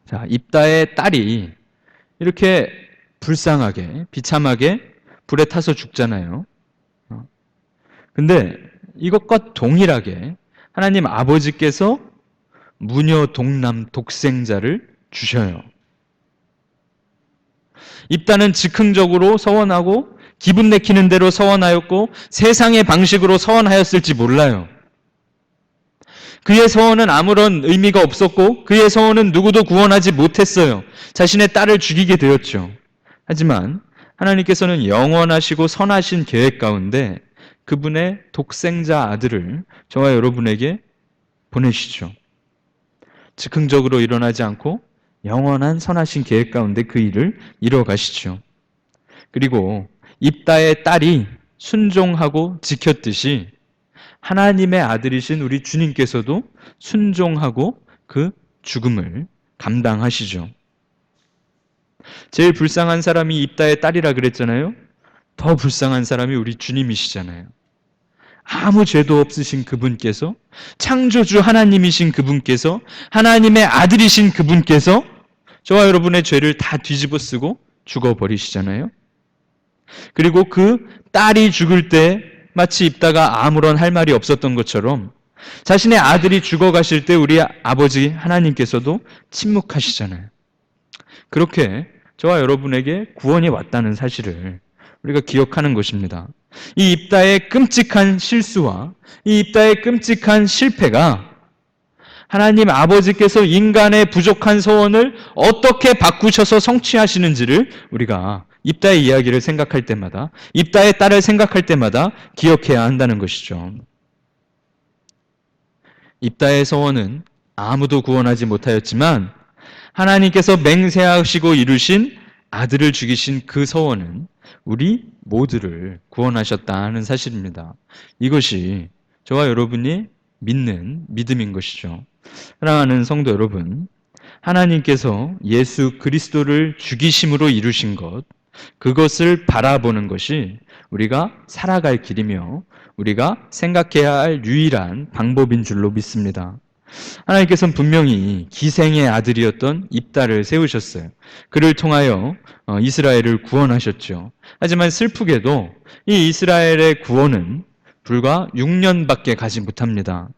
자, 입다의 딸이 이렇게 불쌍하게, 비참하게 불에 타서 죽잖아요. 근데 이것과 동일하게 하나님 아버지께서 무녀 동남 독생자를 주셔요. 입다는 즉흥적으로 서원하고 기분 내키는 대로 서원하였고 세상의 방식으로 서원하였을지 몰라요. 그의 서원은 아무런 의미가 없었고 그의 서원은 누구도 구원하지 못했어요. 자신의 딸을 죽이게 되었죠. 하지만 하나님께서는 영원하시고 선하신 계획 가운데 그분의 독생자 아들을 저와 여러분에게 보내시죠. 즉흥적으로 일어나지 않고 영원한 선하신 계획 가운데 그 일을 이루어 가시죠. 그리고 입다의 딸이 순종하고 지켰듯이 하나님의 아들이신 우리 주님께서도 순종하고 그 죽음을 감당하시죠. 제일 불쌍한 사람이 입다의 딸이라 그랬잖아요. 더 불쌍한 사람이 우리 주님이시잖아요. 아무 죄도 없으신 그분께서, 창조주 하나님이신 그분께서, 하나님의 아들이신 그분께서 저와 여러분의 죄를 다 뒤집어 쓰고 죽어버리시잖아요. 그리고 그 딸이 죽을 때 마치 입다가 아무런 할 말이 없었던 것처럼 자신의 아들이 죽어가실 때 우리 아버지 하나님께서도 침묵하시잖아요. 그렇게 저와 여러분에게 구원이 왔다는 사실을 우리가 기억하는 것입니다. 이 입다의 끔찍한 실수와 이 입다의 끔찍한 실패가 하나님 아버지께서 인간의 부족한 소원을 어떻게 바꾸셔서 성취하시는지를 우리가 입다의 이야기를 생각할 때마다, 입다의 딸을 생각할 때마다 기억해야 한다는 것이죠. 입다의 소원은 아무도 구원하지 못하였지만 하나님께서 맹세하시고 이루신 아들을 죽이신 그 소원은 우리 모두를 구원하셨다는 사실입니다. 이것이 저와 여러분이 믿는 믿음인 것이죠. 사랑하는 성도 여러분, 하나님께서 예수 그리스도를 죽이심으로 이루신 것, 그것을 바라보는 것이 우리가 살아갈 길이며 우리가 생각해야 할 유일한 방법인 줄로 믿습니다. 하나님께서는 분명히 기생의 아들이었던 입다를 세우셨어요. 그를 통하여 이스라엘을 구원하셨죠. 하지만 슬프게도 이 이스라엘의 구원은 불과 6년밖에 가지 못합니다.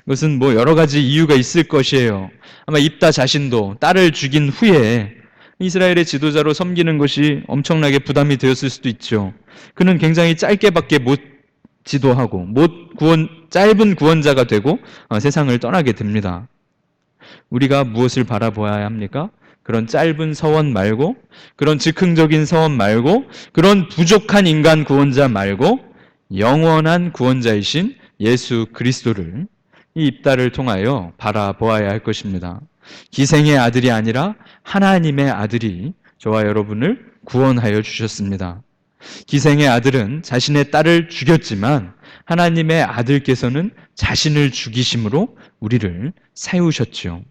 그것은 뭐 여러 가지 이유가 있을 것이에요. 아마 입다 자신도 딸을 죽인 후에 이스라엘의 지도자로 섬기는 것이 엄청나게 부담이 되었을 수도 있죠. 그는 굉장히 짧게밖에 못 지도하고 짧은 구원자가 되고 세상을 떠나게 됩니다. 우리가 무엇을 바라보아야 합니까? 그런 짧은 서원 말고, 그런 즉흥적인 서원 말고, 그런 부족한 인간 구원자 말고 영원한 구원자이신 예수 그리스도를 이 입다를 통하여 바라보아야 할 것입니다. 기생의 아들이 아니라 하나님의 아들이 저와 여러분을 구원하여 주셨습니다. 기생의 아들은 자신의 딸을 죽였지만 하나님의 아들께서는 자신을 죽이심으로 우리를 세우셨죠.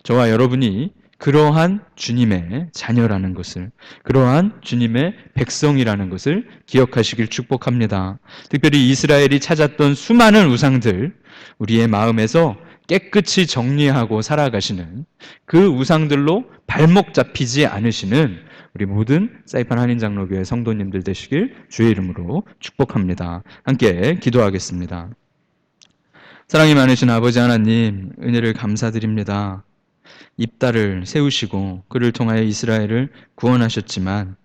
저와 여러분이 그러한 주님의 자녀라는 것을, 그러한 주님의 백성이라는 것을 기억하시길 축복합니다. 특별히 이스라엘이 찾았던 수많은 우상들, 우리의 마음에서 깨끗이 정리하고 살아가시는 그 우상들로 발목 잡히지 않으시는 우리 모든 사이판 한인장로교회 성도님들 되시길 주의 이름으로 축복합니다. 함께 기도하겠습니다. 사랑이 많으신 아버지 하나님, 은혜를 감사드립니다. 입다를 세우시고 그를 통하여 이스라엘을 구원하셨지만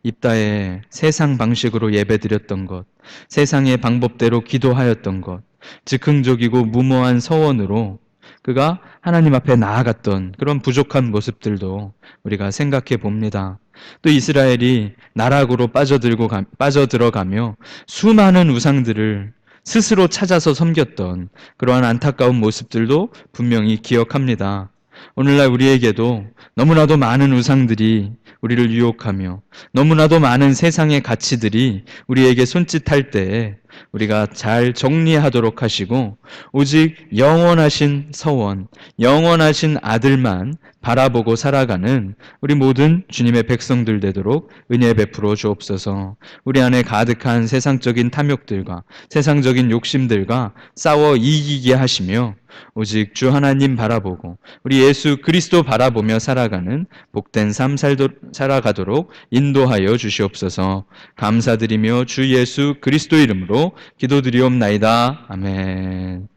입다의 세상 방식으로 예배드렸던 것, 세상의 방법대로 기도하였던 것, 즉흥적이고 무모한 서원으로 그가 하나님 앞에 나아갔던 그런 부족한 모습들도 우리가 생각해 봅니다. 또 이스라엘이 나락으로 빠져들어가며 수많은 우상들을 스스로 찾아서 섬겼던 그러한 안타까운 모습들도 분명히 기억합니다. 오늘날 우리에게도 너무나도 많은 우상들이 우리를 유혹하며 너무나도 많은 세상의 가치들이 우리에게 손짓할 때에 우리가 잘 정리하도록 하시고 오직 영원하신 서원, 영원하신 아들만 바라보고 살아가는 우리 모든 주님의 백성들 되도록 은혜 베풀어 주옵소서. 우리 안에 가득한 세상적인 탐욕들과 세상적인 욕심들과 싸워 이기게 하시며 오직 주 하나님 바라보고 우리 예수 그리스도 바라보며 살아가는 복된 삶 살아가도록 인도하여 주시옵소서. 감사드리며 주 예수 그리스도 이름으로 기도드리옵나이다. 아멘.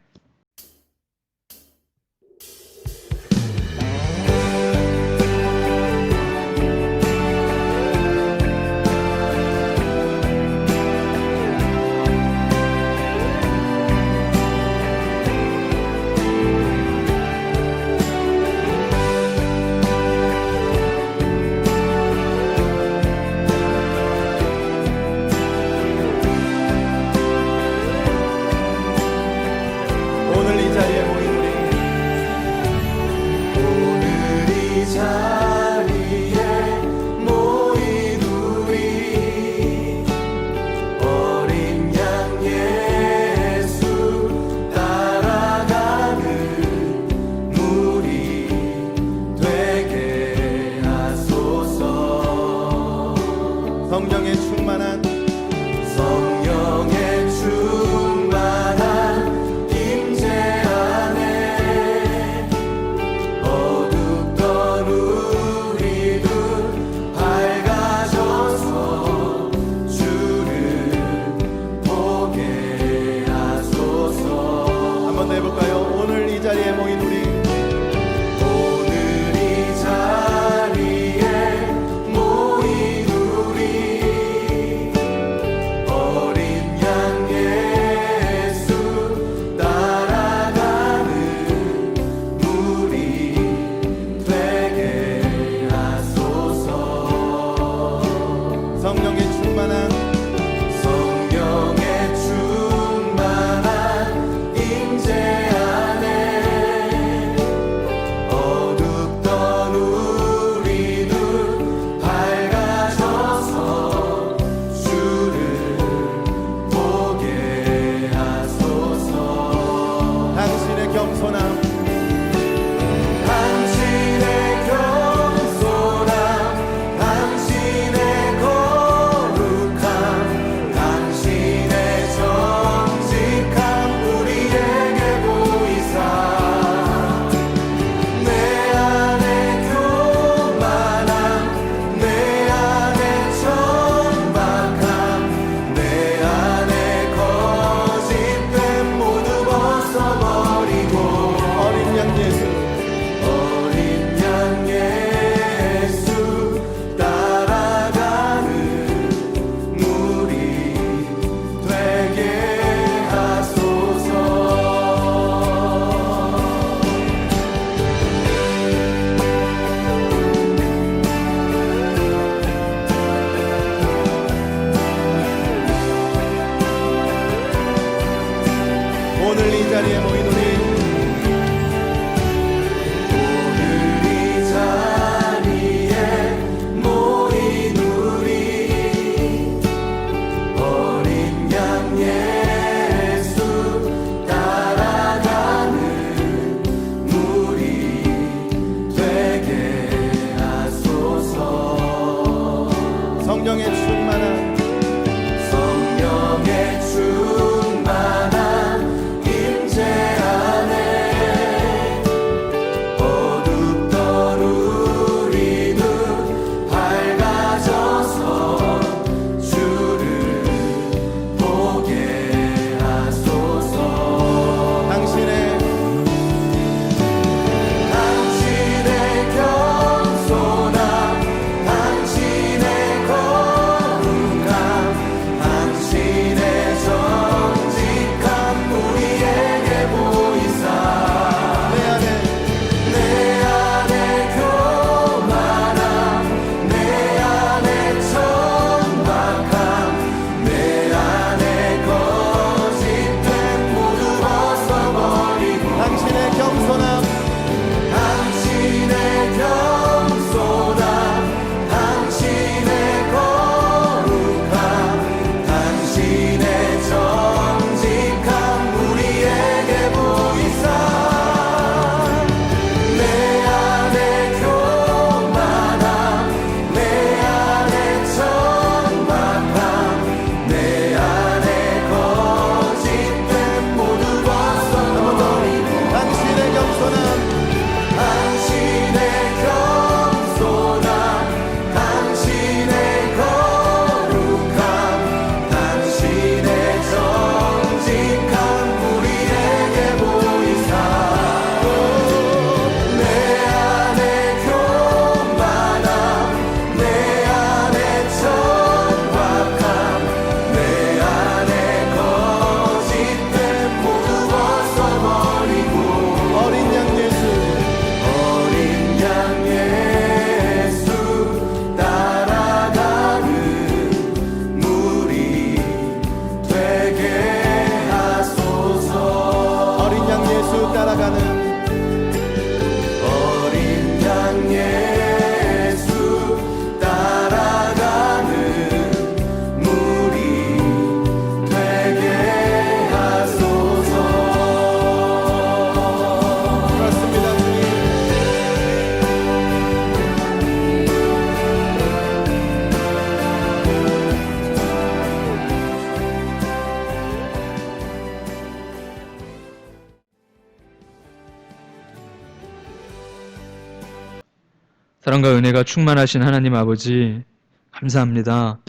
사랑과 은혜가 충만하신 하나님 아버지, 감사합니다.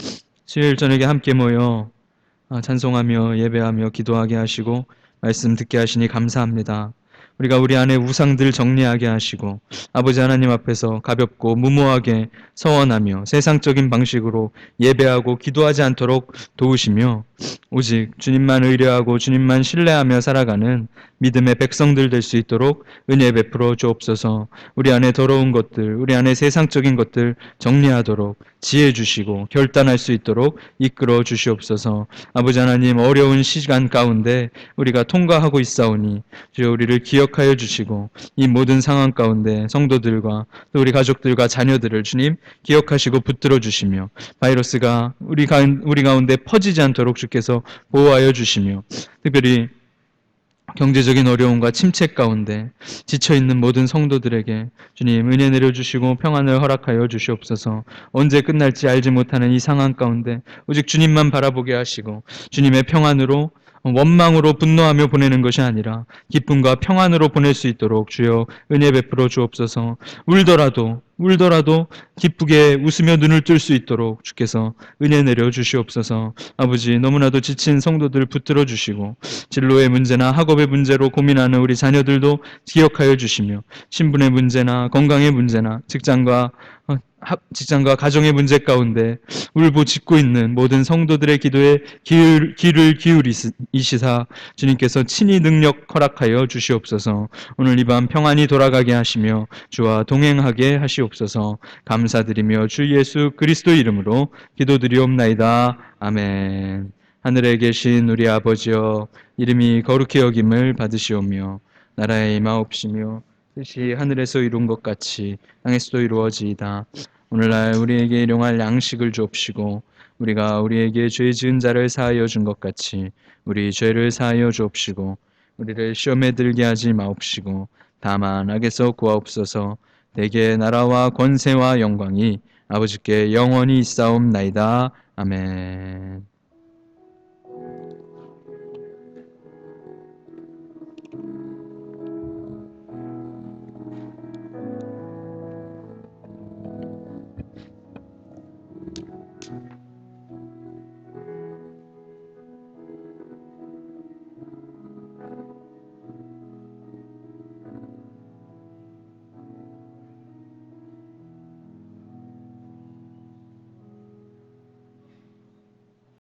수요일 저녁에 함께 모여 찬송하며 예배하며 기도하게 하시고 말씀 듣게 하시니 감사합니다. 우리가 우리 안에 우상들 정리하게 하시고 아버지 하나님 앞에서 가볍고 무모하게 서원하며 세상적인 방식으로 예배하고 기도하지 않도록 도우시며 오직 주님만 의뢰하고 주님만 신뢰하며 살아가는 믿음의 백성들 될 수 있도록 은혜 베풀어 주옵소서. 우리 안에 더러운 것들, 우리 안에 세상적인 것들 정리하도록 지혜 주시고 결단할 수 있도록 이끌어 주시옵소서. 아버지 하나님, 어려운 시간 가운데 우리가 통과하고 있사오니 주여 우리를 기억하여 주시고 이 모든 상황 가운데 성도들과 또 우리 가족들과 자녀들을 주님 기억하시고 붙들어 주시며 바이러스가 우리 가운데 퍼지지 않도록 주께서 보호하여 주시며 특별히 경제적인 어려움과 침체 가운데 지쳐있는 모든 성도들에게 주님 은혜 내려주시고 평안을 허락하여 주시옵소서. 언제 끝날지 알지 못하는 이 상황 가운데 오직 주님만 바라보게 하시고 주님의 평안으로 원망으로 분노하며 보내는 것이 아니라 기쁨과 평안으로 보낼 수 있도록 주여 은혜 베풀어 주옵소서. 울더라도 기쁘게 웃으며 눈을 뜰 수 있도록 주께서 은혜 내려 주시옵소서. 아버지, 너무나도 지친 성도들 붙들어 주시고 진로의 문제나 학업의 문제로 고민하는 우리 자녀들도 기억하여 주시며 신분의 문제나 건강의 문제나 직장과 가정의 문제 가운데 울부짖고 있는 모든 성도들의 기도에 귀를 기울이시사 주님께서 친히 능력 허락하여 주시옵소서. 오늘 이 밤 평안히 돌아가게 하시며 주와 동행하게 하시옵소서. 감사드리며 주 예수 그리스도 이름으로 기도드리옵나이다. 아멘. 하늘에 계신 우리 아버지여, 이름이 거룩히 여김을 받으시오며 나라의 임하옵시며 뜻이 하늘에서 이룬 것 같이 땅에서도 이루어지이다. 오늘날 우리에게 일용할 양식을 주옵시고 우리가 우리에게 죄 지은 자를 사하여 준 것 같이 우리 죄를 사하여 주옵시고 우리를 시험에 들게 하지 마옵시고 다만 악에서 구하옵소서. 대개 나라와 권세와 영광이 아버지께 영원히 있사옵나이다. 아멘.